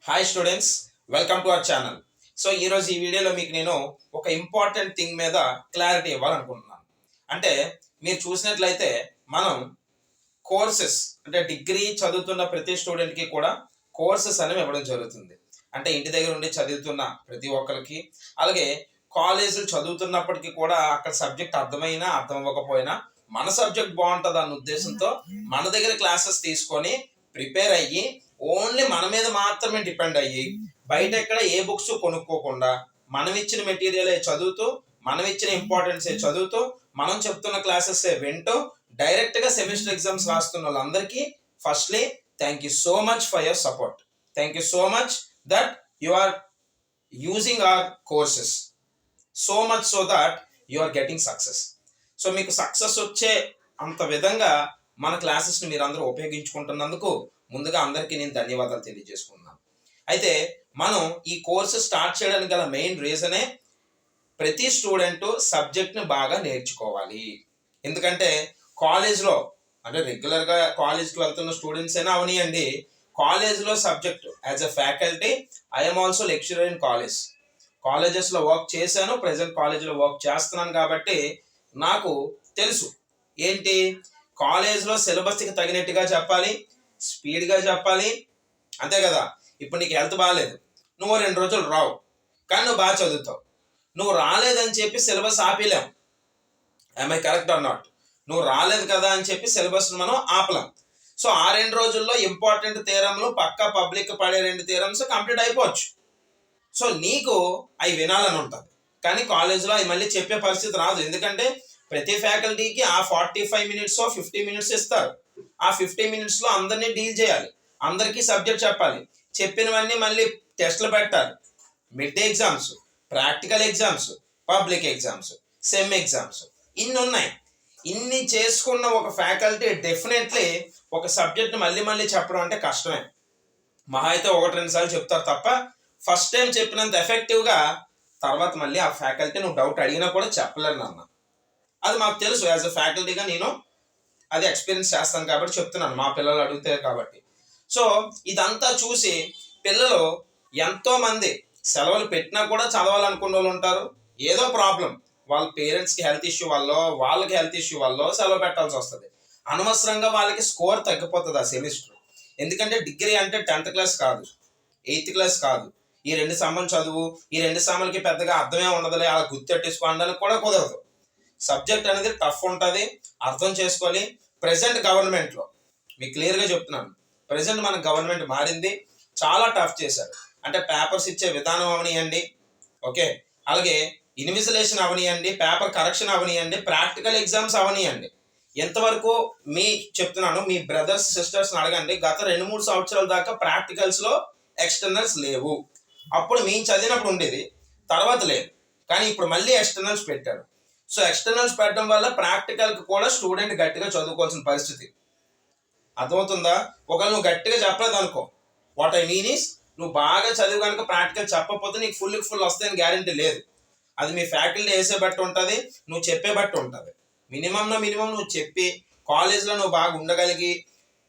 Hi students, welcome to our channel. So ఈరోజు ఈ వీడియోలో మీకు నేను ఒక ఇంపార్టెంట్ థింగ్ మీద క్లారిటీ ఇవ్వాలనుకుంటున్నాను. అంటే మీరు చూసినట్లయితే మనం కోర్సెస్ అంటే డిగ్రీ చదువుతున్న ప్రతి స్టూడెంట్కి కూడా కోర్సెస్ అనేవి ఇవ్వడం జరుగుతుంది. అంటే ఇంటి దగ్గర ఉండి చదువుతున్న ప్రతి ఒక్కరికి, అలాగే కాలేజీలు చదువుతున్నప్పటికీ కూడా అక్కడ సబ్జెక్ట్ అర్థమైనా అర్థం అవ్వకపోయినా మన సబ్జెక్ట్ బాగుంటుంది అన్న ఉద్దేశంతో మన దగ్గర క్లాసెస్ తీసుకొని ప్రిపేర్ అయ్యి ఓన్లీ మన మీద మాత్రమే డిపెండ్ అయ్యి బయట ఎక్కడ ఏ బుక్స్ కొనుక్కోకుండా మనం ఇచ్చిన మెటీరియలే చదువుతూ మనం ఇచ్చిన ఇంపార్టెన్సే చదువుతూ మనం చెప్తున్న క్లాసెస్ వింటూ డైరెక్ట్ గా సెమిస్టర్ ఎగ్జామ్స్ రాస్తున్న వాళ్ళందరికీ firstly thank you so much for your support. Thank you so much that you are using our courses so much so that you are getting success. So మీకు success వచ్చే అంత విధంగా మన క్లాసెస్ని మీరు అందరూ ఉపయోగించుకుంటున్నందుకు ముందుగా అందరికీ నేను ధన్యవాదాలు తెలియజేసుకున్నాను. అయితే మనం ఈ కోర్సు స్టార్ట్ చేయడానికి గల మెయిన్ రీజనే ప్రతి స్టూడెంట్ సబ్జెక్ట్ని బాగా నేర్చుకోవాలి. ఎందుకంటే కాలేజ్లో అంటే రెగ్యులర్గా కాలేజ్కి వెళ్తున్న స్టూడెంట్స్ అయినా అవనియండి, కాలేజ్లో subject as a faculty I'm also lecturer in కాలేజెస్లో వర్క్ చేశాను, ప్రజెంట్ కాలేజ్లో వర్క్ చేస్తున్నాను. కాబట్టి నాకు తెలుసు ఏంటి కాలేజ్లో సిలబస్కి తగినట్టుగా చెప్పాలి, స్పీడ్గా చెప్పాలి, అంతే కదా. ఇప్పుడు నీకు హెల్త్ బాగాలేదు, నువ్వు 2 రోజులు రావు, కానీ నువ్వు బాగా చదువుతావు. నువ్వు రాలేదని చెప్పి సిలబస్ ఆపేలేం. I correct or not? నువ్వు రాలేదు కదా అని చెప్పి సిలబస్ మనం ఆపలేం. సో ఆ 2 రోజుల్లో ఇంపార్టెంట్ థియరమ్లు పక్కా పబ్లిక్ పడే 2 థియరమ్స్ కంప్లీట్ అయిపోవచ్చు. సో నీకు అవి వినాలని ఉంటుంది, కానీ కాలేజ్లో అవి మళ్ళీ చెప్పే పరిస్థితి రాదు. ఎందుకంటే ప్రతి ఫ్యాకల్టీకి ఆ 45 మినిట్స్ 50 మినిట్స్ ఇస్తారు. ఆ 50 మినిట్స్లో అందరినీ డీల్ చేయాలి, అందరికీ సబ్జెక్ట్ చెప్పాలి, చెప్పినవన్నీ మళ్ళీ టెస్ట్లు పెట్టాలి, mid day exams, practical exams, public exams, sem exams, ఇన్ని ఉన్నాయి. ఇన్ని చేసుకున్న ఒక ఫ్యాకల్టీ డెఫినెట్లీ ఒక సబ్జెక్ట్ మళ్ళీ మళ్ళీ చెప్పడం అంటే కష్టమే. మహా అయితే 1-2 సార్లు చెప్తారు తప్ప ఫస్ట్ టైం చెప్పినంత ఎఫెక్టివ్గా తర్వాత మళ్ళీ ఆ ఫ్యాకల్టీ నువ్వు డౌట్ అడిగినా కూడా చెప్పలేరు నాన్న. అది మాకు తెలుసు, యాజ్ అ ఫ్యాకల్టీగా నేను అది ఎక్స్పీరియన్స్ చేస్తాను కాబట్టి చెప్తున్నాను, మా పిల్లలు అడుగుతారు కాబట్టి. సో ఇదంతా చూసి పిల్లలు ఎంతోమంది సెలవులు పెట్టినా కూడా చదవాలనుకున్న వాళ్ళు ఉంటారు. ఏదో ప్రాబ్లం, వాళ్ళ పేరెంట్స్కి హెల్త్ ఇష్యూ వల్ల, వాళ్ళకి హెల్త్ ఇష్యూ వల్ల సెలవు పెట్టాల్సి వస్తుంది. అనవసరంగా వాళ్ళకి స్కోర్ తగ్గిపోతుంది ఆ సెమిస్టర్. ఎందుకంటే డిగ్రీ అంటే 10th క్లాస్ కాదు, 8th క్లాస్ కాదు. ఈ 2 సమ్మలు చదువు, ఈ 2 సమ్మలకి పెద్దగా అర్థమే ఉండదులే, అలా గుర్తెట్టేసుకోవడానికి కూడా కుదరదు. సబ్జెక్ట్ అనేది టఫ్ ఉంటుంది, అర్థం చేసుకోవాలి. ప్రెసెంట్ గవర్నమెంట్లో మీకు క్లియర్గా చెప్తున్నాను, ప్రెసెంట్ మన గవర్నమెంట్ మారింది, చాలా టఫ్ చేశారు. అంటే పేపర్స్ ఇచ్చే విధానం అవనియండి, ఓకే, అలాగే ఇన్విజిలేషన్ అవనియండి, పేపర్ కరెక్షన్ అవనియండి, ప్రాక్టికల్ ఎగ్జామ్స్ అవనియండి. ఎంతవరకు మీ చెప్తున్నాను, మీ బ్రదర్స్ సిస్టర్స్ని అడగండి, గత 2-3 సంవత్సరాల దాకా ప్రాక్టికల్స్లో ఎక్స్టర్నల్స్ లేవు. అప్పుడు మేము చదివినప్పుడు ఉండేది, తర్వాత లేదు, కానీ ఇప్పుడు మళ్ళీ ఎక్స్టర్నల్స్ పెట్టారు. సో ఎక్స్టర్నల్స్ పెట్టడం వల్ల ప్రాక్టికల్కి కూడా స్టూడెంట్ గట్టిగా చదువుకోవాల్సిన పరిస్థితి. అర్థమవుతుందా? ఒకవేళ నువ్వు గట్టిగా చెప్పలేదు అనుకో, వాట్ ఐ మీన్ ఈస్ నువ్వు బాగా చదివి కనుక ప్రాక్టికల్ చెప్పకపోతే నీకు ఫుల్ వస్తాయని గ్యారంటీ లేదు. అది మీ ఫ్యాకల్టీ వేసే బట్టి ఉంటుంది, నువ్వు చెప్పే బట్టి ఉంటుంది. మినిమం నువ్వు చెప్పి కాలేజ్లో నువ్వు బాగా ఉండగలిగి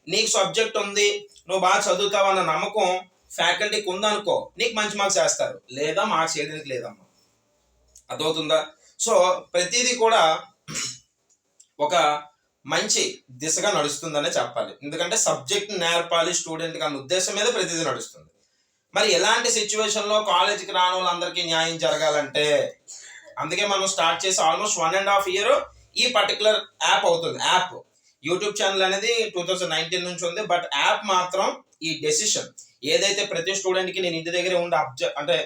నీకు సబ్జెక్ట్ ఉంది, నువ్వు బాగా చదువుతావు అన్న నమ్మకం ఫ్యాకల్టీకి ఉందనుకో, నీకు మంచి మార్క్స్ వేస్తారు, లేదా మార్క్స్ వేయడానికి లేదమ్మా. అర్థమవుతుందా? సో ప్రతిదీ కూడా ఒక మంచి దిశగా నడుస్తుందనే చెప్పాలి. ఎందుకంటే సబ్జెక్ట్ నేర్పాలి స్టూడెంట్కి అన్న ఉద్దేశం మీద ప్రతిదీ నడుస్తుంది. మరి ఎలాంటి సిచ్యువేషన్లో కాలేజీకి రాని వాళ్ళందరికీ న్యాయం జరగాలంటే, అందుకే మనం స్టార్ట్ చేసి ఆల్మోస్ట్ 1.5 year ఈ పర్టికులర్ యాప్ అవుతుంది. యాప్ యూట్యూబ్ ఛానల్ అనేది 2019 నుంచి ఉంది, బట్ యాప్ మాత్రం ఈ డెసిషన్ ఏదైతే ప్రతి స్టూడెంట్కి నేను ఇంటి దగ్గరే ఉండి అంటే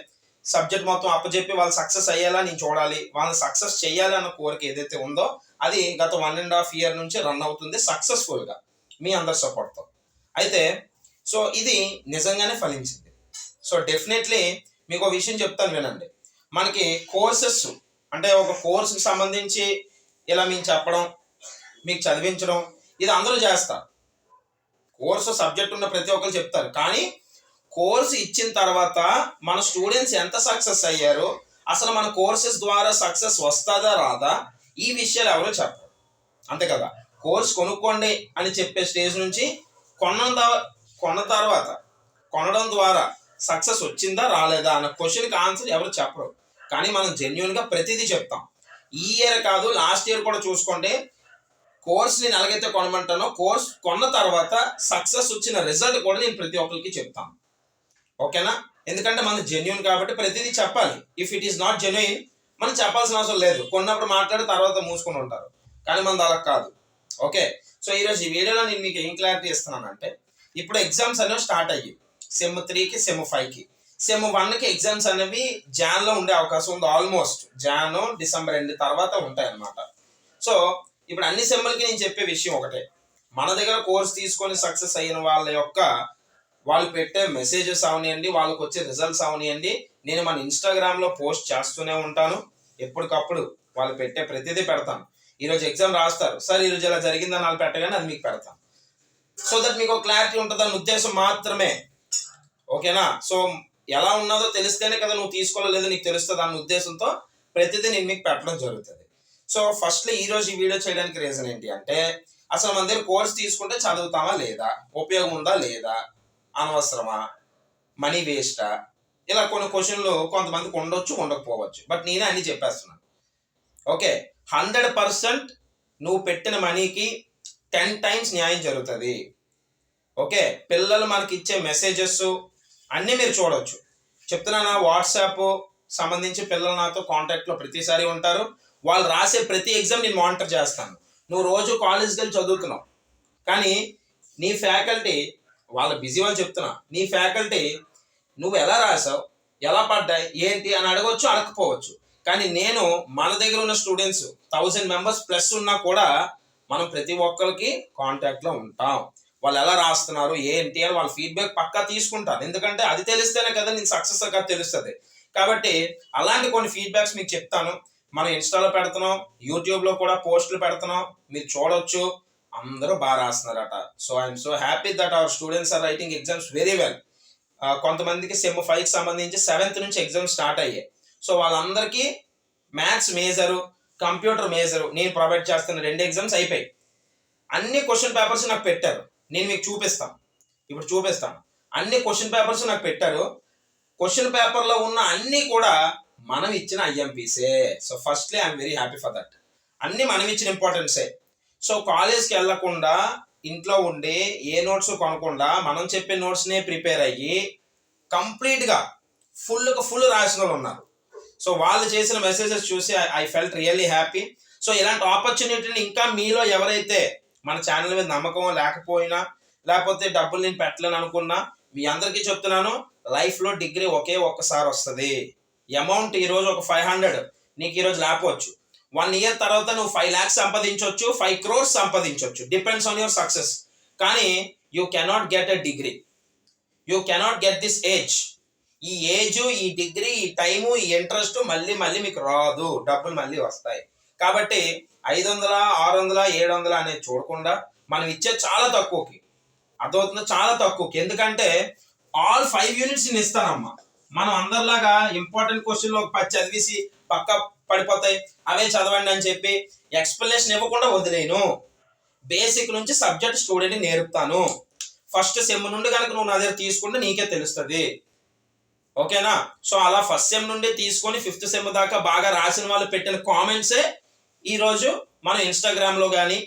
సబ్జెక్ట్ మొత్తం అప్పచెప్పి వాళ్ళు సక్సెస్ అయ్యేలా నేను చూడాలి, వాళ్ళని సక్సెస్ చేయాలి అన్న కోరిక ఏదైతే ఉందో అది గత 1.5 year నుంచి రన్ అవుతుంది సక్సెస్ఫుల్గా మీ అందరి సపోర్ట్తో. అయితే సో ఇది నిజంగానే ఫలించింది. సో డెఫినెట్లీ మీకు ఒక విషయం చెప్తాను వినండి. మనకి కోర్సెస్ అంటే ఒక కోర్సుకి సంబంధించి ఇలా మేము చెప్పడం, మీకు చదివించడం, ఇది అందరూ చేస్తారు. కోర్సు సబ్జెక్ట్ ఉన్న ప్రతి ఒక్కరు చెప్తారు, కానీ కోర్సు ఇచ్చిన తర్వాత మన స్టూడెంట్స్ ఎంత సక్సెస్ అయ్యారో, అసలు మన కోర్సెస్ ద్వారా సక్సెస్ వస్తుందా రాదా, ఈ విషయాలు ఎవరు చెప్పరు, అంతే కదా. కోర్స్ కొనుక్కోండి అని చెప్పే స్టేజ్ నుంచి కొనడం ద్వారా సక్సెస్ వచ్చిందా రాలేదా అన్న క్వశ్చన్కి ఆన్సర్ ఎవరు చెప్పరు, కానీ మనం జెన్యున్గా ప్రతిదీ చెప్తాం. ఈ ఇయర్ కాదు, లాస్ట్ ఇయర్ కూడా చూసుకోండి. కోర్స్ నేను ఎలాగైతే కొనమంటానో, కోర్స్ కొన్న తర్వాత సక్సెస్ వచ్చిన రిజల్ట్ కూడా నేను ప్రతి ఒక్కరికి చెప్తాను. ఓకేనా? ఎందుకంటే మనం జెన్యున్ కాబట్టి ప్రతిదీ చెప్పాలి. If it is not genuine మనం చెప్పాల్సిన అవసరం లేదు. కొన్నప్పుడు మాట్లాడి తర్వాత మూసుకొని ఉంటారు, కానీ మనది అలా కాదు. ఓకే, సో ఈరోజు ఈ వీడియోలో నేను మీకు ఏం క్లారిటీ ఇస్తున్నానంటే, ఇప్పుడు ఎగ్జామ్స్ అనేవి స్టార్ట్ అయ్యి సెమ్ 3కి సెమ్ 5కి. సెమ్ 1కి ఎగ్జామ్స్ అనేవి జాన్లో ఉండే అవకాశం ఉంది. ఆల్మోస్ట్ జాన్ డిసెంబర్ ఎండ్ తర్వాత ఉంటాయి అన్నమాట. సో ఇప్పుడు అన్ని సెమ్లకి నేను చెప్పే విషయం ఒకటే, మన దగ్గర కోర్స్ తీసుకొని సక్సెస్ అయిన వాళ్ళ యొక్క వాళ్ళు పెట్టే మెసేజెస్ అవనియండి, వాళ్ళకి వచ్చే రిజల్ట్స్ అవనియండి, నేను మన ఇన్స్టాగ్రామ్లో పోస్ట్ చేస్తూనే ఉంటాను. ఎప్పటికప్పుడు వాళ్ళు పెట్టే ప్రతిదీ పెడతాను. ఈరోజు ఎగ్జామ్ రాస్తారు, సార్ ఈరోజు ఇలా జరిగిందని వాళ్ళు పెట్టగానే అది మీకు పెడతాను. సో దట్ మీకు క్లారిటీ ఉంటుందన్న ఉద్దేశం మాత్రమే. ఓకేనా? సో ఎలా ఉన్నదో తెలిస్తేనే కదా నువ్వు తీసుకోలేదో నీకు తెలుస్తుంది అన్న ఉద్దేశంతో ప్రతిదీ నేను మీకు పెట్టడం జరుగుతుంది. సో ఫస్ట్లో ఈరోజు ఈ వీడియో చేయడానికి రీజన్ ఏంటి అంటే, అసలు మన దగ్గర కోర్స్ తీసుకుంటే చదువుతామా లేదా, ఉపయోగం ఉందా లేదా, అనవసరమా, మనీ వేస్టా, ఇలా కొన్ని క్వశ్చన్లు కొంతమందికి ఉండొచ్చు ఉండకపోవచ్చు. బట్ నేనే అన్ని చెప్పేస్తున్నాను. ఓకే, 100% నువ్వు పెట్టిన మనీకి 10 times న్యాయం జరుగుతుంది. ఓకే, పిల్లలు మనకి ఇచ్చే మెసేజెస్ అన్నీ మీరు చూడవచ్చు. చెప్తున్నానా, వాట్సాప్ సంబంధించి పిల్లలు నాతో కాంటాక్ట్లో ప్రతిసారి ఉంటారు. వాళ్ళు రాసే ప్రతి ఎగ్జామ్ నేను మానిటర్ చేస్తాను. నువ్వు రోజు కాలేజ్కి వెళ్ళి చదువుతున్నావు, కానీ నీ ఫ్యాకల్టీ వాళ్ళ బిజీ వాళ్ళు చెప్తున్నా, నీ ఫ్యాకల్టీ నువ్వు ఎలా రాసావు, ఎలా పడ్డాయి, ఏంటి అని అడగవచ్చు, అడగకపోవచ్చు. కానీ నేను మన దగ్గర ఉన్న స్టూడెంట్స్ 1000 members ప్లస్ ఉన్నా కూడా మనం ప్రతి ఒక్కరికి కాంటాక్ట్లో ఉంటాం. వాళ్ళు ఎలా రాస్తున్నారు ఏంటి అని వాళ్ళ ఫీడ్బ్యాక్ పక్కా తీసుకుంటాను. ఎందుకంటే అది తెలిస్తేనే కదా నేను సక్సెస్ కదా తెలుస్తుంది. కాబట్టి అలాంటి కొన్ని ఫీడ్బ్యాక్స్ మీకు చెప్తాను. మనం ఇన్స్టాలో పెడుతున్నాం, యూట్యూబ్లో కూడా పోస్టులు పెడుతున్నాం, మీరు చూడొచ్చు. అందరూ బాగా రాస్తున్నారట. So I'm so happy that our students are writing exams very well. కొంతమందికి సెమ్ 5కి సంబంధించి 7th నుంచి ఎగ్జామ్స్ స్టార్ట్ అయ్యాయి. సో వాళ్ళందరికీ మ్యాథ్స్ మేజరు, కంప్యూటర్ మేజరు నేను ప్రొవైడ్ చేస్తున్న 2 ఎగ్జామ్స్ అయిపోయాయి. అన్ని క్వశ్చన్ పేపర్స్ నాకు పెట్టారు. నేను మీకు చూపిస్తాను, ఇప్పుడు చూపిస్తాను. అన్ని క్వశ్చన్ పేపర్స్ నాకు పెట్టారు. క్వశ్చన్ పేపర్లో ఉన్న అన్నీ కూడా మనం ఇచ్చిన ఐఎంపీసే. So firstly I'm very happy for that. అన్నీ మనం ఇచ్చిన ఇంపార్టెన్సే. సో కాలేజ్కి వెళ్ళకుండా ఇంట్లో ఉండి ఏ నోట్స్ కొనకుండా మనం చెప్పే నోట్స్నే ప్రిపేర్ అయ్యి కంప్లీట్గా ఫుల్ రాసిన వాళ్ళు ఉన్నారు. సో వాళ్ళు చేసిన మెసేజెస్ చూసి I felt really happy. So ఇలాంటి ఆపర్చునిటీని ఇంకా మీలో ఎవరైతే మన ఛానల్ మీద నమ్మకం లేకపోయినా, లేకపోతే డబ్బులు నేను పెట్టలేను అనుకున్నా, మీ అందరికీ చెప్తున్నాను, లైఫ్లో డిగ్రీ ఒక్కసారి వస్తుంది. అమౌంట్ ఈరోజు ఒక 500 నీకు ఈరోజు లేకపోవచ్చు. 1 year తర్వాత నువ్వు 5 lakhs సంపాదించవచ్చు, 5 crores సంపాదించవచ్చు. Depends on your success. కానీ you cannot get a degree, you cannot get this age. ఈ ఏజ్, ఈ డిగ్రీ, ఈ టైము, ఈ ఇంట్రెస్ట్ మళ్ళీ మీకు రాదు. డబ్బులు మళ్ళీ వస్తాయి. కాబట్టి 500, 600, 700 అనేది చూడకుండా మనం ఇచ్చే చాలా తక్కువకి, అర్థమవుతుందో, చాలా తక్కువకి. ఎందుకంటే ఆల్ 5 units నేను ఇస్తానమ్మా. మనం అందరిలాగా ఇంపార్టెంట్ క్వశ్చన్లు ఒక 10 చదివేసి పక్క పడిపోతాయి, అవే చదవండి అని చెప్పి ఎక్స్ప్లెనేషన్ ఇవ్వకుండా వదిలేను. బేసిక్ నుంచి సబ్జెక్ట్ స్టూడెంట్ని నేర్పుతాను. ఫస్ట్ సెమ్ నుండి కనుక నువ్వు నా దగ్గర తీసుకుంటే నీకే తెలుస్తుంది. ఓకేనా? సో అలా ఫస్ట్ సెమ్ నుండి తీసుకొని 5th సెమ్ దాకా బాగా రాసిన వాళ్ళు పెట్టిన కామెంట్సే ఈరోజు మన ఇన్స్టాగ్రామ్లో కానీ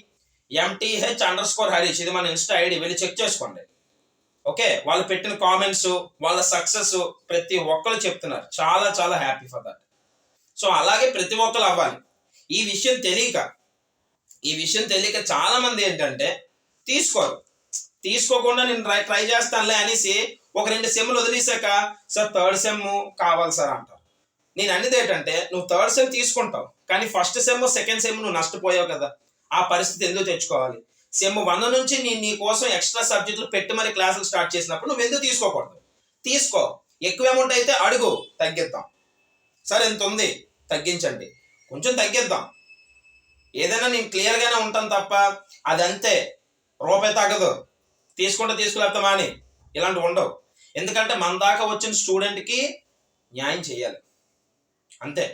MTH_Harish, ఇది మన ఇన్స్టా ఐడి, వెళ్ళి చెక్ చేసుకోండి. ఓకే, వాళ్ళు పెట్టిన కామెంట్స్, వాళ్ళ సక్సెస్ ప్రతి ఒక్కరు చెప్తున్నారు. చాలా చాలా హ్యాపీ ఫర్ దట్. సో అలాగే ప్రతి ఒక్కరు అవ్వాలి. ఈ విషయం తెలియక చాలా మంది ఏంటంటే తీసుకోకుండా నేను ట్రై చేస్తానులే అనేసి ఒక 2 సెమ్లు వదిలేసాక సార్ 3rd సెమ్ కావాలి సార్ అంటారు. నేను అనేది ఏంటంటే, నువ్వు 3rd సెమ్ తీసుకుంటావు, కానీ ఫస్ట్ సెమ్ 2nd సెమ్ నువ్వు నష్టపోయావు కదా. ఆ పరిస్థితి ఎందుకు తెచ్చుకోవాలి? సెమ్ 1 నుంచి నేను నీ కోసం ఎక్స్ట్రా సబ్జెక్టులు పెట్టి మరి క్లాసులు స్టార్ట్ చేసినప్పుడు నువ్వు ఎందుకు తీసుకోకూడదు? తీసుకో. ఎక్కువ అమౌంట్ అయితే అడుగు, తగ్గిద్దాం. సరే ఎంత ఉంది, తగ్గించండి, కొంచెం తగ్గిద్దాం. ఏదైనా నేను క్లియర్గానే ఉంటాను తప్ప అదంతే రూపాయి తగ్గదు, తీసుకోలేకపోతే మాని, ఇలాంటివి ఉండవు. ఎందుకంటే మన దాకా వచ్చిన స్టూడెంట్కి న్యాయం చేయాలి, అంతే.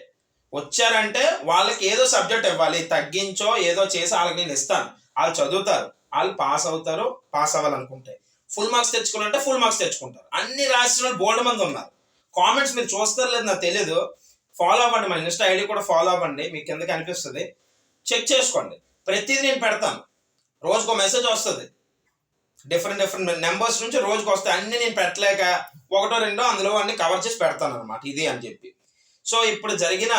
వచ్చారంటే వాళ్ళకి ఏదో సబ్జెక్ట్ ఇవ్వాలి, తగ్గించో ఏదో చేసి వాళ్ళకి నేను ఇస్తాను. వాళ్ళు చదువుతారు, వాళ్ళు పాస్ అవుతారు, పాస్ అవ్వాలనుకుంటే. ఫుల్ మార్క్స్ తెచ్చుకోవాలంటే ఫుల్ మార్క్స్ తెచ్చుకుంటారు. అన్ని రాసిన వాళ్ళు బోల్డ్ మంది ఉన్నారు. కామెంట్స్ మీరు చూస్తారు లేదు నాకు తెలియదు, ఫాలో అవ్వండి, మన ఇన్స్టా ఐడి కూడా ఫాలో అవ్వండి, మీకు కింద కనిపిస్తుంది, చెక్ చేసుకోండి. ప్రతిదీ నేను పెడతాను, రోజుకో మెసేజ్ వస్తుంది, డిఫరెంట్ నెంబర్స్ నుంచి రోజుకి వస్తాయి. అన్ని నేను పెట్టలేక ఒకటో రెండో అందులో అన్ని కవర్ చేసి పెడతాను అనమాట, ఇది అని చెప్పి. సో ఇప్పుడు జరిగిన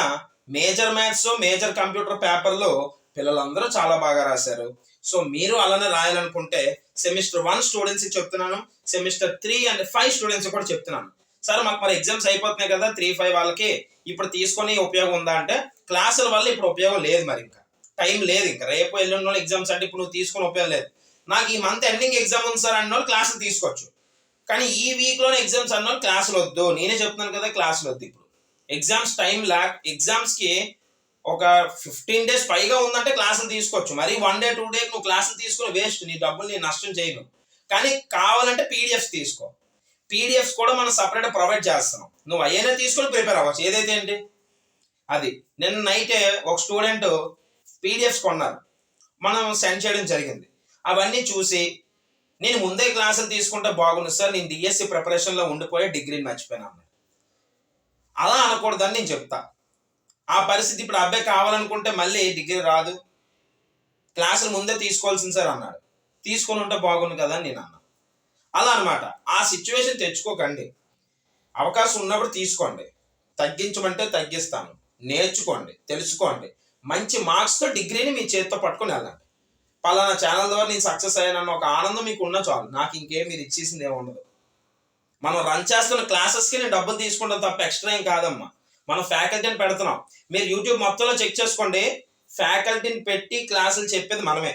మేజర్ మ్యాథ్స్, మేజర్ కంప్యూటర్ పేపర్లో పిల్లలందరూ చాలా బాగా రాశారు. సో మీరు అలానే రాయాలనుకుంటే సెమిస్టర్ 1 స్టూడెంట్స్కి చెప్తున్నాను, సెమిస్టర్ 3 అండ్ 5 స్టూడెంట్స్ కూడా చెప్తున్నాను. సార్ మాకు మరి ఎగ్జామ్స్ అయిపోతున్నాయి కదా 3-5 వాళ్ళకి, ఇప్పుడు తీసుకొని ఉపయోగం ఉందా అంటే క్లాసుల వల్ల ఇప్పుడు ఉపయోగం లేదు, మరి ఇంకా టైం లేదు, ఇంకా రేపు ఎల్లుండి వాళ్ళు ఎగ్జామ్స్ అంటే ఇప్పుడు నువ్వు తీసుకొని ఉపయోగం లేదు. నాకు ఈ మంత్ ఎండింగ్ ఎగ్జామ్ ఉంది సార్ అన్న వాళ్ళు క్లాసులు తీసుకోవచ్చు, కానీ ఈ వీక్లోనే ఎగ్జామ్స్ అన్న వాళ్ళు క్లాసులు వద్దు. నేనే చెప్తున్నాను కదా క్లాసులు వద్దు. ఇప్పుడు ఎగ్జామ్స్ టైం ఎగ్జామ్స్కి ఒక 15 days పైగా ఉందంటే క్లాసులు తీసుకోవచ్చు. మరి 1 day 2 day నువ్వు క్లాసులు తీసుకుని వేస్ట్, నీ డబ్బులు నేను నష్టం చేయను. కానీ కావాలంటే పీడిఎఫ్స్ తీసుకో, పీడిఎఫ్స్ కూడా మనం సపరేట్ ప్రొవైడ్ చేస్తున్నాం, నువ్వు అయ్యేనే తీసుకొని ప్రిపేర్ అవ్వచ్చు. ఏదైతే ఏంటి అది. నిన్న నైటే ఒక స్టూడెంట్ పీడిఎఫ్స్ కొన్నారు, మనం సెండ్ చేయడం జరిగింది. అవన్నీ చూసి నేను ముందే క్లాసులు తీసుకుంటే బాగుంది సార్, నేను డిఎస్సి ప్రిపరేషన్లో ఉండిపోయి డిగ్రీని మర్చిపోయాను అన్నాడు. అలా అనకూడదని నేను చెప్తా. ఆ పరిస్థితి ఇప్పుడు అబ్బాయి కావాలనుకుంటే మళ్ళీ డిగ్రీ రాదు, క్లాసులు ముందే తీసుకోవాల్సింది సార్ అన్నాడు. తీసుకొని ఉంటే బాగుంది కదా అని నేను అన్నా. అలా అనమాట. ఆ సిచ్యువేషన్ తెచ్చుకోకండి, అవకాశం ఉన్నప్పుడు తీసుకోండి, తగ్గించమంటే తగ్గిస్తాను, నేర్చుకోండి, తెలుసుకోండి, మంచి మార్క్స్తో డిగ్రీని మీ చేతితో పట్టుకొని వెళ్ళండి. పలానా ఛానల్ ద్వారా నేను సక్సెస్ అయ్యానన్న ఒక ఆనందం మీకు ఉన్న చాలు, నాకు ఇంకేం మీరు ఇచ్చేసింది ఏమి ఉండదు. మనం రన్ చేస్తున్న క్లాసెస్కి నేను డబ్బులు తీసుకుంటాం తప్ప ఎక్స్ట్రా ఏం కాదమ్మా. మనం ఫ్యాకల్టీని పెడుతున్నాం, మీరు యూట్యూబ్ మొత్తంలో చెక్ చేసుకోండి, ఫ్యాకల్టీని పెట్టి క్లాసులు చెప్పేది మనమే.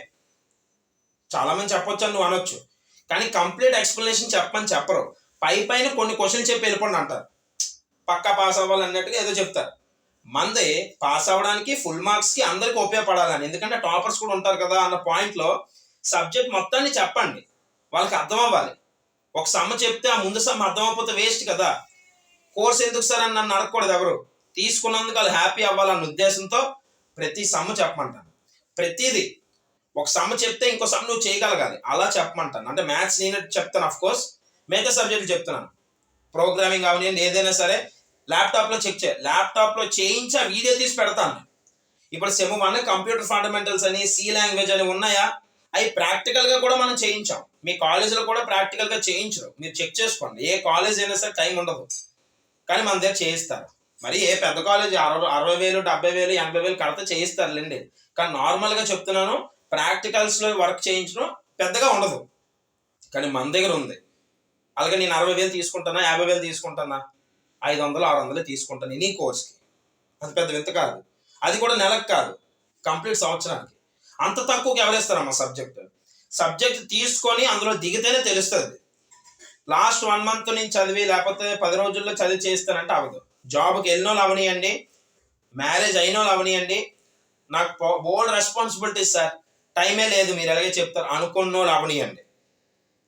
చాలామంది చెప్పొచ్చు అని నువ్వు అనొచ్చు, కానీ కంప్లీట్ ఎక్స్ప్లెనేషన్ చెప్పని చెప్పరు. పైన కొన్ని క్వశ్చన్ చెప్పి వెళ్ళిపోండి అంటారు, పక్కా పాస్ అవ్వాలి అన్నట్టుగా ఏదో చెప్తారు. మంది పాస్ అవ్వడానికి ఫుల్ మార్క్స్కి అందరికీ ఉపయోగపడాలని, ఎందుకంటే టాపర్స్ కూడా ఉంటారు కదా అన్న పాయింట్లో సబ్జెక్ట్ మొత్తాన్ని చెప్పండి, వాళ్ళకి అర్థం అవ్వాలి. ఒక సమ్మ చెప్తే ఆ ముందు సమ్మ అర్థం అయిపోతే వేస్ట్ కదా. కోర్స్ ఎందుకు సార్ అని నన్ను అడగకూడదు ఎవరు, తీసుకున్నందుకు వాళ్ళు హ్యాపీ అవ్వాలన్న ఉద్దేశంతో ప్రతి సమ్ము చెప్పమంటాను. ప్రతిదీ ఒక సమ్ము చెప్తే ఇంకో సమ్ నువ్వు చేయగలగాలి, అలా చెప్పమంటాను. అంటే మ్యాథ్స్ నేను చెప్తాను, అఫ్ కోర్స్ మిగతా సబ్జెక్టులు చెప్తున్నాను, ప్రోగ్రామింగ్ అవన్నీ ఏదైనా సరే ల్యాప్టాప్లో చెక్ ల్యాప్టాప్లో చేయించి ఆ వీడియో తీసి పెడతాను. ఇప్పుడు సెమ్ 1 కంప్యూటర్ ఫండమెంటల్స్ అని, సి లాంగ్వేజ్ అని ఉన్నాయా, అవి ప్రాక్టికల్గా కూడా మనం చేయించాం. మీ కాలేజీలో కూడా ప్రాక్టికల్గా చేయించరు, మీరు చెక్ చేసుకోండి. ఏ కాలేజ్ అయినా సరే టైం ఉండదు, కానీ మన దగ్గర చేయిస్తారు. మరి ఏ పెద్ద కాలేజ్ 60,000 70,000 80,000 కడితే చేయిస్తారులేండి, కానీ నార్మల్గా చెప్తున్నాను, ప్రాక్టికల్స్లో వర్క్ చేయించడం పెద్దగా ఉండదు, కానీ మన దగ్గర ఉంది. అలాగే నేను 60,000 తీసుకుంటానా, 50,000 తీసుకుంటానా, 500 600 తీసుకుంటాను నీ కోర్స్కి, అది పెద్ద వింత కాదు. అది కూడా నెలకు కాదు, కంప్లీట్ సంవత్సరానికి. అంత తక్కువకి ఎవరేస్తారమ్మా సబ్జెక్ట్ తీసుకొని అందులో దిగితేనే తెలుస్తుంది. లాస్ట్ 1 month నుంచి చదివి లేకపోతే 10 రోజుల్లో చదివి చేస్తానంటే అవ్వదు. జాబ్కి వెళ్ళిన వాళ్ళు అవనియండి, మ్యారేజ్ అయిన వాళ్ళు అవనియండి, నాకు బోల్డ్ రెస్పాన్సిబిలిటీస్ సార్, టైమే లేదు మీరు ఎలాగే చెప్తారు అనుకున్న వాళ్ళు అవనియండి,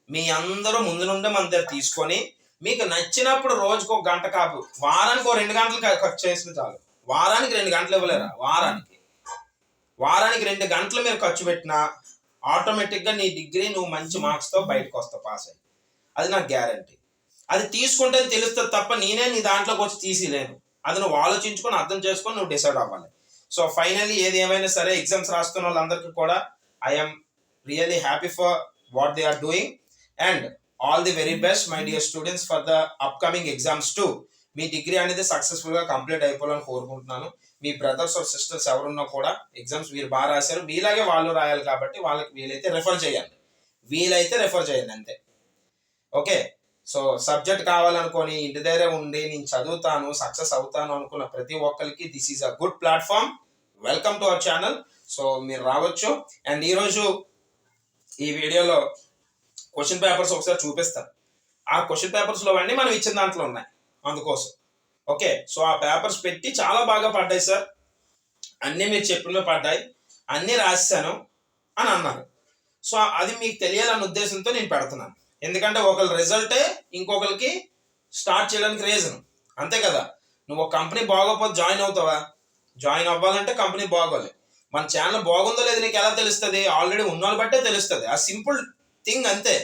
మీ అందరూ ముందు నుండే మన దగ్గర తీసుకొని మీకు నచ్చినప్పుడు రోజుకు 1 గంట కాపు, వారానికి 2 గంటలు ఖర్చు చేసిన చాలు. వారానికి 2 గంటలు ఇవ్వలేరా, వారానికి 2 గంటలు మీరు ఖర్చు పెట్టినా ఆటోమేటిక్గా నీ డిగ్రీ నువ్వు మంచి మార్క్స్తో బయటకు వస్తావు, పాస్ అయ్యి. అది నాకు గ్యారంటీ. అది తీసుకుంటే తెలుస్తుంది తప్ప నేనే నీ దాంట్లోకి వచ్చి తీసిలేను. అది నువ్వు ఆలోచించుకొని అర్థం చేసుకొని నువ్వు డిసైడ్ అవ్వాలి. సో ఫైనల్లీ ఏది ఏమైనా సరే ఎగ్జామ్స్ రాస్తున్న వాళ్ళందరికీ కూడా I'm really happy for what they are doing and all the very best my dear students for the upcoming exams too. మీ డిగ్రీ అనేది సక్సెస్ఫుల్గా కంప్లీట్ అయిపోవాలని కోరుకుంటున్నాను. మీ బ్రదర్స్ ఆర్ సిస్టర్స్ ఎవరున్నా కూడా ఎగ్జామ్స్ వీరు బాగా రాశారు, వీలాగే వాళ్ళు రాయాలి కాబట్టి వాళ్ళకి వీలైతే రెఫర్ చేయండి అంతే. ఓకే, సో సబ్జెక్ట్ కావాలనుకొని ఇంటి దగ్గరే ఉండి నేను చదువుతాను సక్సెస్ అవుతాను అనుకున్న ప్రతి ఒక్కరికి this is a good platform. Welcome to our channel. So మీరు రావచ్చు. అండ్ ఈరోజు ఈ వీడియోలో క్వశ్చన్ పేపర్స్ ఒకసారి చూపిస్తాను. ఆ క్వశ్చన్ పేపర్స్లో అన్నీ మనం ఇచ్చిన దాంట్లో ఉన్నాయి అందుకోసం. ఓకే, సో ఆ పేపర్స్ పెట్టి చాలా బాగా పడ్డాయి సార్, అన్నీ మీరు చెప్పినవి పడ్డాయి, అన్నీ రాశాను అని అన్నారు. సో అది మీకు తెలియాలన్న ఉద్దేశంతో నేను పెడుతున్నాను. ఎందుకంటే ఒకరి రిజల్టే ఇంకొకరికి స్టార్ట్ చేయడానికి రీజన్, అంతే కదా. నువ్వు ఒక కంపెనీ బాగోకపోతే జాయిన్ అవుతావా? జాయిన్ అవ్వాలంటే కంపెనీ బాగోవాలి. మన ఛానల్ బాగుందో లేదో నీకు ఎలా తెలుస్తుంది? ఆల్రెడీ ఉన్న వాళ్ళు బట్టే తెలుస్తుంది. ఆ సింపుల్ థింగ్ అంతే.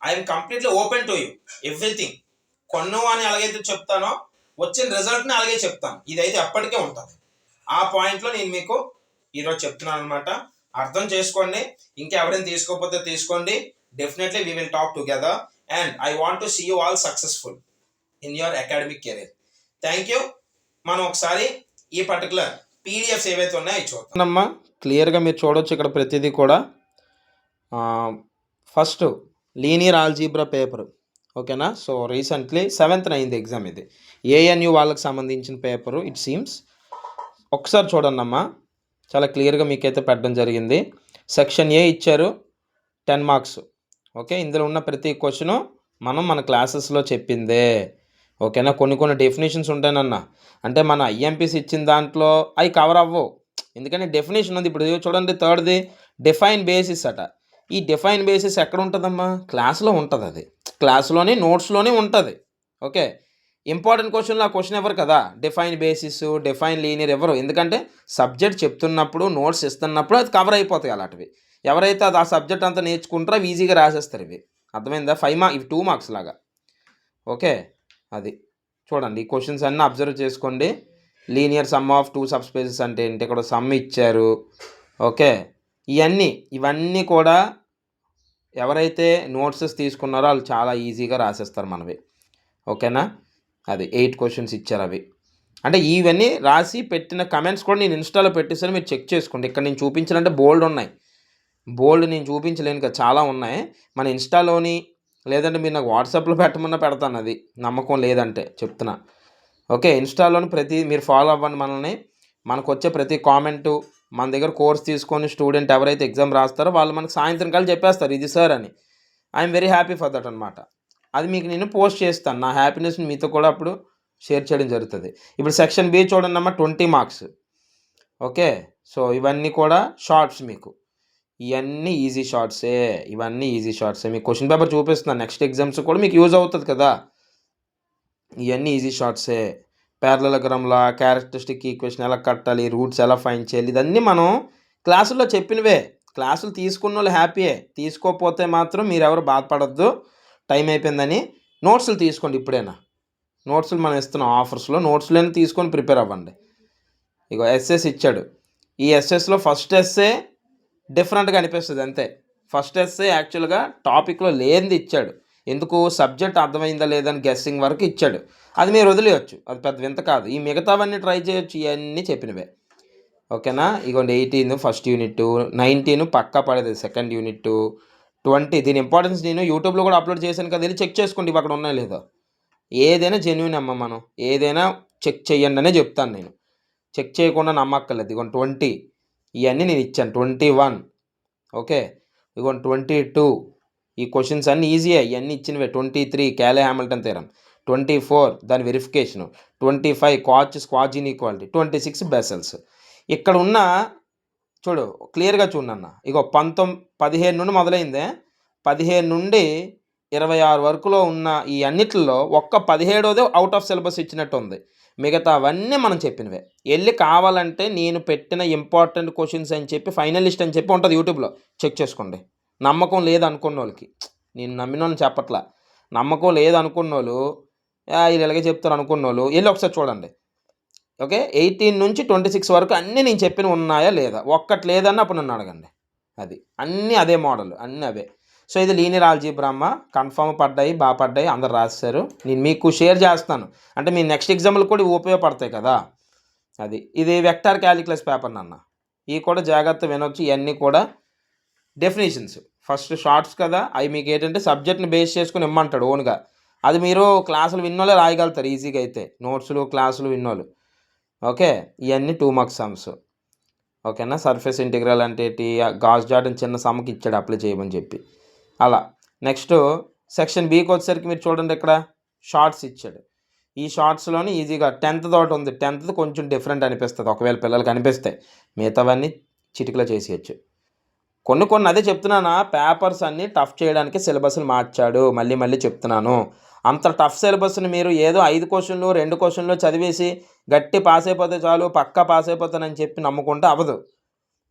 I'm completely open to you everything. కొన్ను అని ఎలాగైతే చెప్తానో వచ్చిన రిజల్ట్ని అలాగే చెప్తాను. ఇదైతే ఎప్పటికే ఉంటుంది. ఆ పాయింట్లో నేను మీకు ఈరోజు చెప్తున్నాను అనమాట. అర్థం చేసుకోండి. ఇంకా ఎవరైనా తీసుకోకపోతే తీసుకోండి. Definitely we will talk together and I want to see you all successful in your academic career. Thank you. మనం ఒకసారి ఈ పర్టికులర్ పీడిఎఫ్స్ ఏవైతే ఉన్నాయో చూద్దామమ్మా. క్లియర్గా మీరు చూడొచ్చు ఇక్కడ ప్రతిదీ కూడా. ఫస్ట్ లీనియర్ ఆల్జీబ్రా పేపర్, ఓకేనా. సో రీసెంట్లీ 7th అయింది ఎగ్జామ్. ఇది ఏఎన్యు వాళ్ళకి సంబంధించిన పేపరు ఇట్ సీమ్స్. ఒకసారి చూడండి అమ్మా, చాలా క్లియర్గా మీకైతే పెట్టడం జరిగింది. సెక్షన్ ఏ ఇచ్చారు 10 మార్క్స్, ఓకే. ఇందులో ఉన్న ప్రతి క్వశ్చను మనం మన క్లాసెస్లో చెప్పిందే, ఓకేనా. కొన్ని డెఫినేషన్స్ ఉంటాయనన్న, అంటే మన ఐఎంపీస్ ఇచ్చిన దాంట్లో అవి కవర్ అవ్వవు, ఎందుకంటే డెఫినేషన్ ఉంది. ఇప్పుడు చూడండి, థర్డ్ది డిఫైన్ బేసిస్ అట. ఈ డిఫైన్ బేసిస్ ఎక్కడ ఉంటుందమ్మా? క్లాస్లో ఉంటుంది. అది క్లాస్లోని నోట్స్లోనే ఉంటుంది, ఓకే. ఇంపార్టెంట్ క్వశ్చన్లో ఆ క్వశ్చన్ ఎవరు కదా, డిఫైన్ బేసిస్, డిఫైన్ లీనియర్ ఎవరు, ఎందుకంటే సబ్జెక్ట్ చెప్తున్నప్పుడు నోట్స్ ఇస్తున్నప్పుడు అది కవర్ అయిపోతాయి అలాంటివి. ఎవరైతే అది ఆ సబ్జెక్ట్ అంతా నేర్చుకుంటారో అవి ఈజీగా రాసేస్తారు. ఇవి అర్థమైందా? 5 మార్క్స్, ఇవి 2 మార్క్స్ లాగా, ఓకే. అది చూడండి, ఈ క్వశ్చన్స్ అన్నీ అబ్జర్వ్ చేసుకోండి. Linear some of 2 sub spaces అంటే ఏంటి, ఇక్కడ సమ్ ఇచ్చారు, ఓకే. ఇవన్నీ కూడా ఎవరైతే నోట్సెస్ తీసుకున్నారో వాళ్ళు చాలా ఈజీగా రాసేస్తారు మనవి, ఓకేనా. అది 8 క్వశ్చన్స్ ఇచ్చారు. అవి అంటే ఇవన్నీ రాసి పెట్టిన కమెంట్స్ కూడా నేను ఇన్స్టాలో పెట్టేసాను, మీరు చెక్ చేసుకోండి. ఇక్కడ నేను చూపించాలంటే బోల్డ్ ఉన్నాయి, బోల్డ్ నేను చూపించలేను కదా, చాలా ఉన్నాయి. మన ఇన్స్టాలోని లేదంటే మీరు నాకు వాట్సాప్లో పెట్టమన్నా పెడతాను, అది నమ్మకం లేదంటే చెప్తున్నా, ఓకే. ఇన్స్టాలోని ప్రతి మీరు ఫాలో అవ్వండి మనల్ని. మనకు వచ్చే ప్రతి కామెంటు, మన దగ్గర కోర్స్ తీసుకొని స్టూడెంట్ ఎవరైతే ఎగ్జామ్ రాస్తారో వాళ్ళు మనకు సాయంత్రం కాలం చెప్పేస్తారు ఇది సార్ అని. I'm very happy for that అనమాట. అది మీకు నేను పోస్ట్ చేస్తాను, నా హ్యాపీనెస్ని మీతో కూడా అప్పుడు షేర్ చేయడం జరుగుతుంది. ఇప్పుడు సెక్షన్ బి చూడండి అమ్మా, 20 మార్క్స్, ఓకే. సో ఇవన్నీ కూడా షార్ట్స్, మీకు ఇవన్నీ ఈజీ షార్ట్సే, ఇవన్నీ ఈజీ షార్ట్సే. మీకు క్వశ్చన్ పేపర్ చూపిస్తున్నాను, నెక్స్ట్ ఎగ్జామ్స్ కూడా మీకు యూజ్ అవుతుంది కదా. ఇవన్నీ ఈజీ షార్ట్సే. ప్యారలలోగ్రామ్లా, క్యారెక్టరిస్టిక్ ఈక్వేషన్ ఎలా కట్టాలి, రూట్స్ ఎలా ఫైండ్ చేయాలి, ఇదన్నీ మనం క్లాసుల్లో చెప్పినవే. క్లాసులు తీసుకున్న వాళ్ళు హ్యాపీయే, తీసుకోకపోతే మాత్రం మీరెవరు బాధపడద్దు. టైం అయిపోయిందని నోట్స్లు తీసుకోండి. ఇప్పుడైనా నోట్స్లు మనం ఇస్తున్నాం ఆఫర్స్లో, నోట్స్లోనే తీసుకొని ప్రిపేర్ అవ్వండి. ఇగో ఎస్ఎస్ ఇచ్చాడు. ఈ ఎస్ఎస్లో ఫస్ట్ ఎస్సే డిఫరెంట్గా అనిపిస్తుంది అంతే. ఫస్ట్ ఎస్సే యాక్చువల్గా టాపిక్లో లేనిది ఇచ్చాడు. ఎందుకు, సబ్జెక్ట్ అర్థమైందా లేదని గెస్సింగ్ వరకు ఇచ్చాడు. అది మీరు వదిలేయచ్చు, అది పెద్ద వింత కాదు. ఈ మిగతావన్నీ ట్రై చేయొచ్చు, ఇవన్నీ చెప్పినవే, ఓకేనా. ఇగోండి 18 ఫస్ట్ యూనిట్, 19 పక్కా పడేది సెకండ్ యూనిట్, 20 దీని ఇంపార్టెన్స్ నేను యూట్యూబ్లో కూడా అప్లోడ్ చేశాను కదా, వెళ్ళి చెక్ చేసుకోండి ఇవి అక్కడ ఉన్నాయో లేదో. ఏదైనా జెన్యూన్ అమ్మ, మనం ఏదైనా చెక్ చేయండి అనే చెప్తాను నేను, చెక్ చేయకుండా నమ్మక్కర్లేదు. ఇగోండి 20 ఇవన్నీ నేను ఇచ్చాను. 21 ఓకే. ఇగోండి 22 ఈ క్వశ్చన్స్ అన్నీ ఈజీయే, ఇవన్నీ ఇచ్చినవే. 23 క్యాలే హామిల్టన్ థియరం, 24 దాని వెరిఫికేషను, 25 స్క్వాజ్ ఇన్ఈక్వాలిటీ, 26 బెసెల్స్. ఇక్కడ ఉన్న చూడు క్లియర్గా చూడన్న, ఇగో 15 నుండి మొదలైందే, 15 నుండి 26 వరకులో ఉన్న ఈ అన్నిటిలో ఒక్క 17వదే అవుట్ ఆఫ్ సిలబస్ ఇచ్చినట్టు ఉంది. మిగతా అవన్నీ మనం చెప్పినవే. వెళ్ళి కావాలంటే నేను పెట్టిన ఇంపార్టెంట్ క్వశ్చన్స్ అని చెప్పి ఫైనలిస్ట్ అని చెప్పి ఉంటుంది యూట్యూబ్లో, చెక్ చేసుకోండి. నమ్మకం లేదు అనుకున్న వాళ్ళకి, నేను నమ్మిన వాళ్ళని చెప్పట్లా, నమ్మకం లేదు అనుకున్న వాళ్ళు వీళ్ళు ఎలాగే చెప్తారు అనుకున్న వాళ్ళు వెళ్ళి ఒకసారి చూడండి, ఓకే. 18 నుంచి 26 వరకు అన్నీ నేను చెప్పిన ఉన్నాయా లేదా, ఒక్కటి లేదన్న అప్పుడు నన్ను అడగండి. అది అన్నీ అదే మోడల్, అన్నీ అవే. సో ఇది లీనియర్ ఆల్జీబ్రా అమ్మ, కన్ఫర్మ్ పడ్డాయి, బాగా పడ్డాయి, అందరు రాశారు. నేను మీకు షేర్ చేస్తాను, అంటే మీ నెక్స్ట్ ఎగ్జామ్లు కూడా ఉపయోగపడతాయి కదా. అది ఇది వెక్టార్ క్యాలిక్యులస్ పేపర్ నాన్న, ఇవి కూడా జాగ్రత్త వినొచ్చు. ఇవన్నీ కూడా డెఫినేషన్స్ ఫస్ట్ షార్ట్స్ కదా, అవి మీకు ఏంటంటే సబ్జెక్ట్ని బేస్ చేసుకుని ఇమ్మంటాడు ఓన్గా. అది మీరు క్లాసులు విన్నోళ్ళే రాయగలుగుతారు ఈజీగా అయితే, నోట్స్లు క్లాసులు విన్నోళ్ళు, ఓకే. ఇవన్నీ 2 మార్క్స్ సమ్స్, ఓకేనా. సర్ఫేస్ ఇంటిగ్రల్ అంటే గాస్ జార్డన్ చిన్న సమ్కి ఇచ్చాడు అప్లై చేయమని చెప్పి అలా. నెక్స్ట్ సెక్షన్ బికి వచ్చేసరికి మీరు చూడండి, ఇక్కడ షార్ట్స్ ఇచ్చాడు. ఈ షార్ట్స్లోని ఈజీగా 10th తోటి ఉంది. 10th కొంచెం డిఫరెంట్ అనిపిస్తుంది, ఒకవేళ పిల్లలకి అనిపిస్తాయి. మిగతావన్నీ చిటికలో చేసేయచ్చు. కొన్ని అదే చెప్తున్నానా, పేపర్స్ అన్నీ టఫ్ చేయడానికి సిలబస్ని మార్చాడు. మళ్ళీ చెప్తున్నాను, అంత టఫ్ సిలబస్ని మీరు ఏదో 5 క్వశ్చన్లు 2 క్వశ్చన్లు చదివేసి గట్టి పాస్ అయిపోతే చాలు, పక్కా పాస్ అయిపోతానని చెప్పి నమ్ముకుంటే అవ్వదు.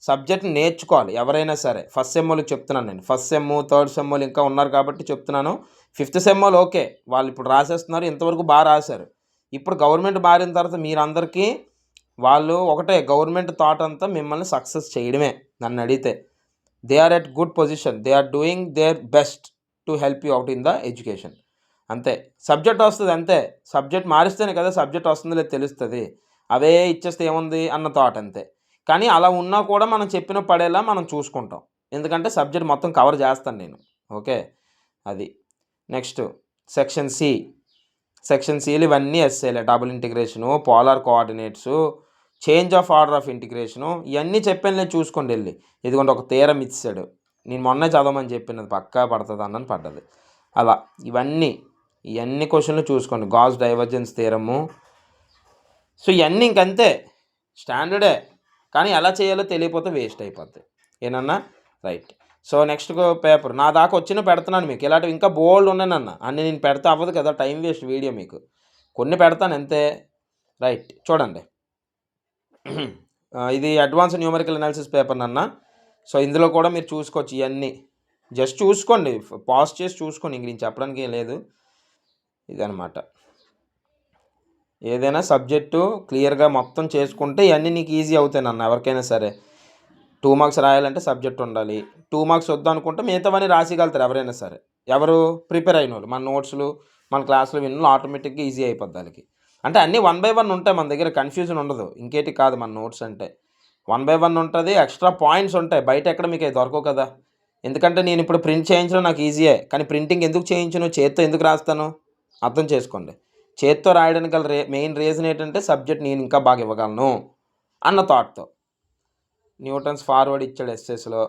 సబ్జెక్ట్ నేర్చుకోవాలి ఎవరైనా సరే. ఫస్ట్ సెమ్మోళ్ళకి చెప్తున్నాను నేను. ఫస్ట్ సెమ్, థర్డ్ సెమ్మోళ్ళు ఇంకా ఉన్నారు కాబట్టి చెప్తున్నాను. ఫిఫ్త్ సెమ్మోళ్ళు ఓకే, వాళ్ళు ఇప్పుడు రాసేస్తున్నారు, ఇంతవరకు బాగా రాశారు. ఇప్పుడు గవర్నమెంట్ మారిన తర్వాత మీరందరికీ వాళ్ళు ఒకటే గవర్నమెంట్ థాట్ అంతా మిమ్మల్ని సక్సెస్ చేయడమే. నన్ను అడిగితే they are at good position, they are doing their best to help you out in the education. అంతే. సబ్జెక్ట్ వస్తుంది అంతే. సబ్జెక్ట్ మారిస్తేనే కదా సబ్జెక్ట్ వస్తుందో లేదు తెలుస్తుంది. అవే ఇచ్చేస్తే ఏముంది అన్న థాట్ అంతే. కానీ అలా ఉన్నా కూడా మనం చెప్పిన పడేలా మనం చూసుకుంటాం. ఎందుకంటే సబ్జెక్ట్ మొత్తం కవర్ చేస్తాను నేను. ఓకే, అది. Next section C. సెక్షన్ సిలు ఇవన్నీ ఎస్ఏలే. Double integration, polar coordinates, change of order of integration, ఇవన్నీ చెప్పాను నేను. చూసుకోండి వెళ్ళి. ఇదిగోండి ఒక థీరం ఇచ్చాడు, నేను మొన్నే చదవమని చెప్పినది, పక్కా పడుతుంది అన్నని పడ్డది. అలా ఇవన్నీ క్వశ్చన్లు చూసుకోండి. Gas divergence థీరము. సో ఇవన్నీ ఇంకంతే, స్టాండర్డే. కానీ ఎలా చేయాలో తెలియకపోతే వేస్ట్ అయిపోద్ది. ఏనన్నా? రైట్. సో నెక్స్ట్ పేపర్ నా దాకా వచ్చిన పెడుతున్నాను మీకు. ఇలాంటివి ఇంకా బోల్డ్ ఉన్నానన్న, అన్నీ నేను పెడితే అవ్వదు కదా, టైం వేస్ట్ వీడియో మీకు. కొన్ని పెడతాను అంతే. రైట్, చూడండి. ఇది అడ్వాన్స్ న్యూమరికల్ అనాలిసిస్ పేపర్ నాన్న. సో ఇందులో కూడా మీరు చూసుకోవచ్చు. ఇవన్నీ జస్ట్ చూసుకోండి, పాజ్ చేసి చూసుకోండి, ఇంక నేను చెప్పడానికి ఏం లేదు. ఇదనమాట. ఏదైనా సబ్జెక్టు క్లియర్గా మొత్తం చేసుకుంటే ఇవన్నీ నీకు ఈజీ అవుతాయి నాన్న. ఎవరికైనా సరే 2 మార్క్స్ రాయాలంటే సబ్జెక్ట్ ఉండాలి. 2 మార్క్స్ వద్దు అనుకుంటే మిగతావన్నీ రాసిగలుగుతారు ఎవరైనా సరే. ఎవరు ప్రిపేర్ అయిన వాళ్ళు, మన నోట్స్లు మన క్లాసులు విన్న ఆటోమేటిక్గా ఈజీ అయిపోద్ది వాళ్ళకి. అంటే అన్నీ 1 బై 1 ఉంటాయి మన దగ్గర, కన్ఫ్యూజన్ ఉండదు. ఇంకేటి కాదు మన నోట్స్ అంటే 1 బై 1 ఉంటుంది. ఎక్స్ట్రా పాయింట్స్ ఉంటాయి, బయట ఎక్కడ మీకు అవి దొరకవు కదా. ఎందుకంటే నేను ఇప్పుడు ప్రింట్ చేయించడం నాకు ఈజీయే, కానీ ప్రింటింగ్ ఎందుకు చేయించను, చేత్తో ఎందుకు రాస్తాను అర్థం చేసుకోండి. చేత్తో రాయడానికి గల మెయిన్ రీజన్ ఏంటంటే సబ్జెక్ట్ నేను ఇంకా బాగా ఇవ్వగలను అన్న థాట్తో. న్యూటన్స్ ఫార్వర్డ్ ఇచ్చాడు ఎస్ఎస్లో.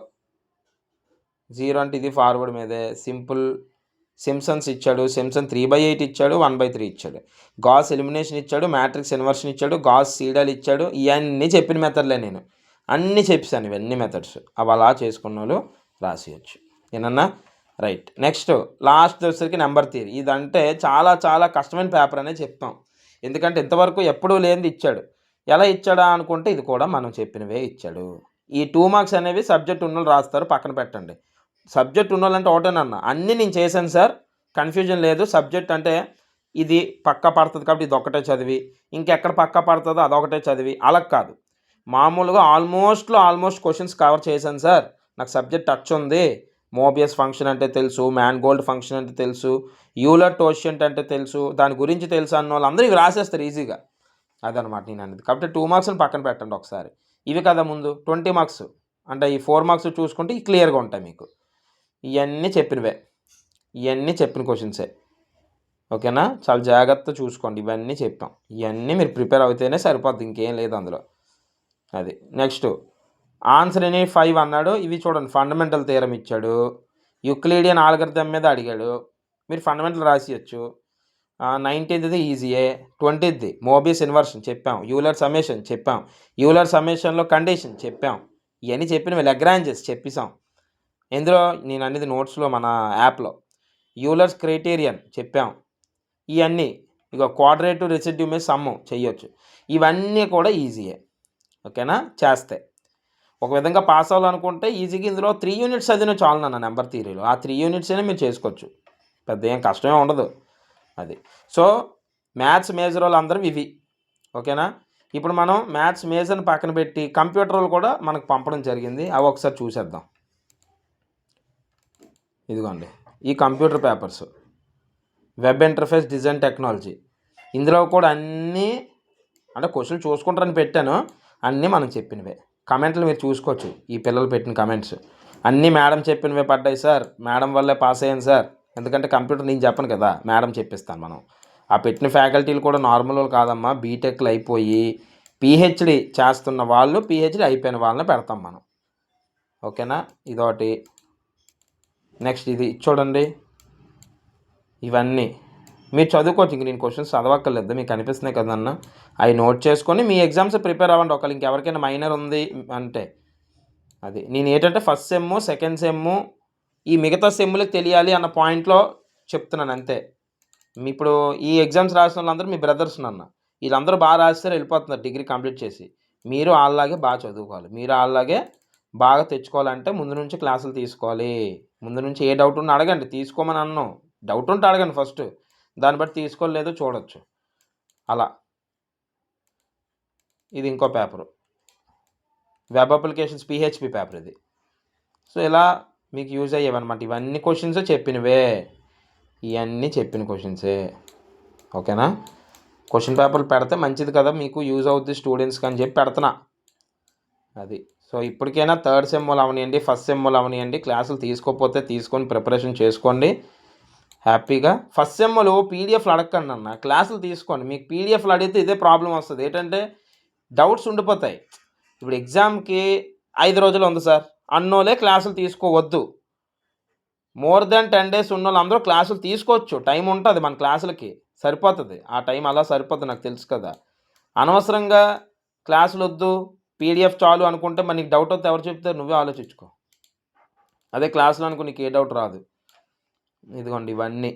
0 అంటే ఇది ఫార్వర్డ్ మీదే. సింపుల్. సింప్సన్స్ ఇచ్చాడు. సింప్సన్ 3/8 ఇచ్చాడు, 1/3 ఇచ్చాడు. గాస్ ఎలిమినేషన్ ఇచ్చాడు, మ్యాట్రిక్స్ ఇన్వర్షన్ ఇచ్చాడు, గాస్ సీడల్ ఇచ్చాడు. ఇవన్నీ చెప్పిన మెథడ్లే నేను అన్నీ చెప్పాను. ఇవన్నీ మెథడ్స్ అవి అలా చేసుకున్న వాళ్ళు రాసేయచ్చు. ఏనన్నా? రైట్. నెక్స్ట్ లాస్ట్ వచ్చేసరికి నెంబర్ థియరీ. ఇదంటే చాలా చాలా కష్టమైన పేపర్ అనే చెప్తాం. ఎందుకంటే ఇంతవరకు ఎప్పుడూ లేనిది ఇచ్చాడు. ఎలా ఇచ్చాడా అనుకుంటే ఇది కూడా మనం చెప్పినవే ఇచ్చాడు. ఈ 2 మార్క్స్ అనేవి సబ్జెక్ట్ ఉన్నోళ్ళు రాస్తారు, పక్కన పెట్టండి. సబ్జెక్ట్ ఉన్నోళ్ళంటే ఒకటేనన్నా, అన్నీ నేను చేశాను సార్, కన్ఫ్యూజన్ లేదు. సబ్జెక్ట్ అంటే ఇది పక్కా పడుతుంది కాబట్టి ఇది ఒకటే చదివి, ఇంకెక్కడ పక్కా పడుతుందో అదొకటే చదివి అలా కాదు. మామూలుగా ఆల్మోస్ట్ క్వశ్చన్స్ కవర్ చేశాను సార్, నాకు సబ్జెక్ట్ టచ్ ఉంది. మోబియస్ ఫంక్షన్ అంటే తెలుసు, మ్యాన్గోల్డ్ ఫంక్షన్ అంటే తెలుసు, యూలర్ టోషియంట్ అంటే తెలుసు, దాని గురించి తెలుసు అన్న వాళ్ళు అందరూ ఇవి రాసేస్తారు ఈజీగా. అదనమాట నేను అనేది. కాబట్టి 2 మార్క్స్ని పక్కన పెట్టండి ఒకసారి. ఇవి కదా ముందు 20 మార్క్స్ అంటే ఈ 4 మార్క్స్ చూసుకుంటే ఈ క్లియర్గా ఉంటాయి మీకు. ఇవన్నీ చెప్పిన క్వశ్చన్సే. ఓకేనా? చాలా జాగ్రత్తగా చూసుకోండి. ఇవన్నీ చెప్పాం. ఇవన్నీ మీరు ప్రిపేర్ అవుతేనే సరిపోద్ది, ఇంకేం లేదు అందులో. అది. నెక్స్ట్ ఆన్సర్ ఎనీ 5 అన్నాడు. ఇవి చూడండి, ఫండమెంటల్ థియరం ఇచ్చాడు, యూక్లిడియన్ ఆల్గరిథం మీద అడిగాడు. మీరు ఫండమెంటల్ రాసియచ్చు. 19th ఈజీయే. 20th మోబియస్ ఇన్వర్షన్ చెప్పాం, యూలర్ సమ్మేషన్ చెప్పాం, యూలర్ సమ్మేషన్లో కండిషన్ చెప్పాం. ఇవన్నీ చెప్పినవి లెగ్రాంజెస్ చెప్పేసాం. ఇందులో నేను అనేది నోట్స్లో మన యాప్లో యూలర్స్ క్రైటీరియన్ చెప్పాం. ఇవన్నీ ఇక క్వాడ్రేటివ్ రెసిడ్యూ మీద సమ్ము చేయొచ్చు. ఇవన్నీ కూడా ఈజీయే. ఓకేనా? చేస్తే ఒక విధంగా పాస్ అవ్వాలనుకుంటే ఈజీగా ఇందులో 3 యూనిట్స్ చదివిన చాలు నాన్న నెంబర్ థియరీలో. ఆ 3 యూనిట్స్ అయినా మీరు చేసుకోవచ్చు, పెద్ద ఏం కష్టమే ఉండదు. అది. సో మ్యాథ్స్ మేజర్ వాళ్ళు అందరూ ఇవి. ఓకేనా? ఇప్పుడు మనం మ్యాథ్స్ మేజర్ని పక్కన పెట్టి కంప్యూటర్ వాళ్ళు కూడా మనకు పంపడం జరిగింది. అవి ఒకసారి చూసేద్దాం. ఇదిగోండి ఈ computer papers, web interface design technology. ఇందులో కూడా అన్నీ అంటే క్వశ్చన్ చూసుకుంటారని పెట్టాను, అన్నీ మనం చెప్పినవే. కమెంట్లు మీరు చూసుకోవచ్చు, ఈ పిల్లలు పెట్టిన కమెంట్స్ అన్నీ మేడం చెప్పినవే పడ్డాయి సార్, మేడం వల్లే పాస్ అయ్యాను సార్. ఎందుకంటే కంప్యూటర్ నేను చెప్పను కదా, మేడం చెప్పిస్తాను. మనం ఆ పెట్టిన ఫ్యాకల్టీలు కూడా నార్మల్ వాళ్ళు కాదమ్మా, బీటెక్లు అయిపోయి పిహెచ్డి చేస్తున్న వాళ్ళు, పిహెచ్డి అయిపోయిన వాళ్ళని పెడతాం మనం. ఓకేనా? ఇదొకటి. నెక్స్ట్ ఇది చూడండి, ఇవన్నీ మీరు చదువుకోవచ్చు. ఇంక నేను క్వశ్చన్స్ చదవక్కర్లేదు, మీకు అనిపిస్తున్నాయి కదన్న, అవి నోట్ చేసుకొని మీ ఎగ్జామ్స్ ప్రిపేర్ అవ్వండి. ఒకళ్ళు ఇంకెవరికైనా మైనర్ ఉంది అంటే అది. నేను ఏంటంటే ఫస్ట్ సెమ్, సెకండ్ సెమ్, ఈ మిగతా సెమ్ములకు తెలియాలి అన్న పాయింట్లో చెప్తున్నాను అంతే. ఇప్పుడు ఈ ఎగ్జామ్స్ రాసిన వాళ్ళందరూ మీ బ్రదర్స్ నన్న, వీళ్ళందరూ బాగా రాస్తారు, వెళ్ళిపోతున్నారు డిగ్రీ కంప్లీట్ చేసి. మీరు వాళ్ళలాగే బాగా చదువుకోవాలి, మీరు వాళ్ళలాగే బాగా తెచ్చుకోవాలంటే ముందు నుంచి క్లాసులు తీసుకోవాలి. ముందు నుంచి ఏ డౌట్ ఉన్నా అడగండి, తీసుకోమని అన్నాం. డౌట్ ఉంటే అడగండి ఫస్ట్, దాన్ని బట్టి తీసుకోలేదో చూడొచ్చు. అలా ఇది ఇంకో paper, web applications PHP paper ఇది. సో ఇలా మీకు యూజ్ అయ్యేవన్నమాట. ఇవన్నీ క్వశ్చన్స్ చెప్పినవే, ఇవన్నీ చెప్పిన క్వశ్చన్సే. ఓకేనా? క్వశ్చన్ పేపర్లు పెడితే మంచిది కదా, మీకు యూజ్ అవుద్ది స్టూడెంట్స్కి అని చెప్పి పెడుతున్నా. అది. సో ఇప్పటికైనా థర్డ్ సెమ్లు అవనివ్వండి, ఫస్ట్ సెమ్లు అవనివ్వండి, క్లాసులు తీసుకోకపోతే తీసుకొని ప్రిపరేషన్ చేసుకోండి హ్యాపీగా. ఫస్ట్ సెమ్లో పీడిఎఫ్లు అడగకండి అన్న, క్లాసులు తీసుకోండి. మీకు పీడిఎఫ్లు అడిగితే ఇదే ప్రాబ్లం వస్తుంది, ఏంటంటే డౌట్స్ ఉండిపోతాయి. ఇప్పుడు ఎగ్జామ్కి 5 రోజులు ఉంది సార్ అన్నోలే క్లాసులు తీసుకోవద్దు. మోర్ దెన్ 10 days ఉన్న వాళ్ళు అందరూ క్లాసులు తీసుకోవచ్చు, టైం ఉంటుంది మన క్లాసులకి, సరిపోతుంది. ఆ టైం అలా సరిపోతుంది, నాకు తెలుసు కదా. అనవసరంగా క్లాసులు వద్దు, పీడిఎఫ్ చాలు అనుకుంటే మరి నీకు డౌట్ వస్తే ఎవరు చెప్తారు? నువ్వే ఆలోచించుకో. అదే క్లాసులో అనుకో నీకు ఏ డౌట్ రాదు. ఇదిగోండి ఇవన్నీ.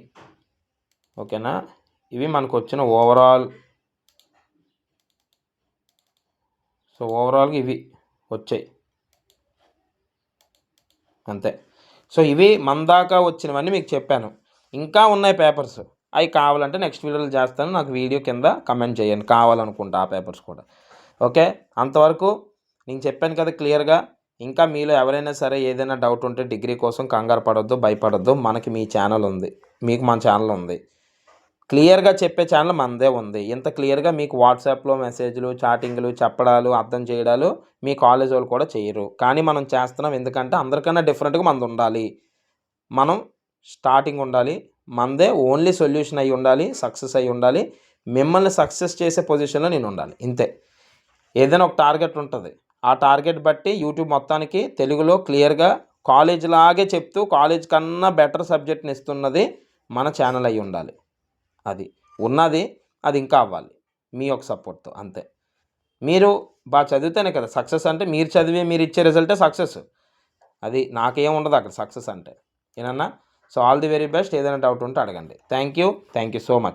ఓకేనా? ఇవి మనకు వచ్చిన ఓవరాల్. సో ఓవరాల్గా ఇవి వచ్చాయి అంతే. సో ఇవి మన దాకా వచ్చినవన్నీ మీకు చెప్పాను. ఇంకా ఉన్నాయి పేపర్స్, అవి కావాలంటే నెక్స్ట్ వీడియోలో చేస్తాను. నాకు వీడియో కింద కమెంట్ చేయండి కావాలనుకుంటా ఆ పేపర్స్ కూడా. ఓకే, అంతవరకు నేను చెప్పాను కదా క్లియర్గా. ఇంకా మీలో ఎవరైనా సరే ఏదైనా డౌట్ ఉంటే డిగ్రీ కోసం కంగారు పడొద్దు, భయపడొద్దు. మనకి మీ ఛానల్ ఉంది, మీకు మన ఛానల్ ఉంది. క్లియర్గా చెప్పే ఛానల్ మనదే ఉంది. ఇంత క్లియర్గా మీకు వాట్సాప్లో మెసేజ్లు, చాటింగ్లు, చెప్పడాలు, అర్థం చేయడాలు మీ కాలేజ్ వాళ్ళు కూడా చేయరు. కానీ మనం చేస్తున్నాం, ఎందుకంటే అందరికన్నా డిఫరెంట్గా మనది ఉండాలి. మనం స్టార్టింగ్ ఉండాలి, మనదే ఓన్లీ సొల్యూషన్ అయి ఉండాలి, సక్సెస్ అయి ఉండాలి. మిమ్మల్ని సక్సెస్ చేసే పొజిషన్లో నేను ఉండాలి, ఇంతే. ఏదైనా ఒక టార్గెట్ ఉంటుంది, ఆ టార్గెట్ బట్టి యూట్యూబ్ మొత్తానికి తెలుగులో క్లియర్గా కాలేజ్ లాగే చెప్తూ కాలేజ్ కన్నా బెటర్ సబ్జెక్ట్ని ఇస్తున్నది మన ఛానల్ అయి ఉండాలి. అది ఉన్నది, అది ఇంకా అవ్వాలి మీ యొక్క సపోర్ట్తో, అంతే. మీరు బాగా చదివితేనే కదా సక్సెస్. అంటే మీరు చదివి మీరు ఇచ్చే రిజల్టే సక్సెస్. అది నాకేం ఉండదు అక్కడ సక్సెస్ అంటే, ఏనన్నా. So all the very best. ఏదైనా డౌట్ ఉంటే అడగండి. Thank you so much.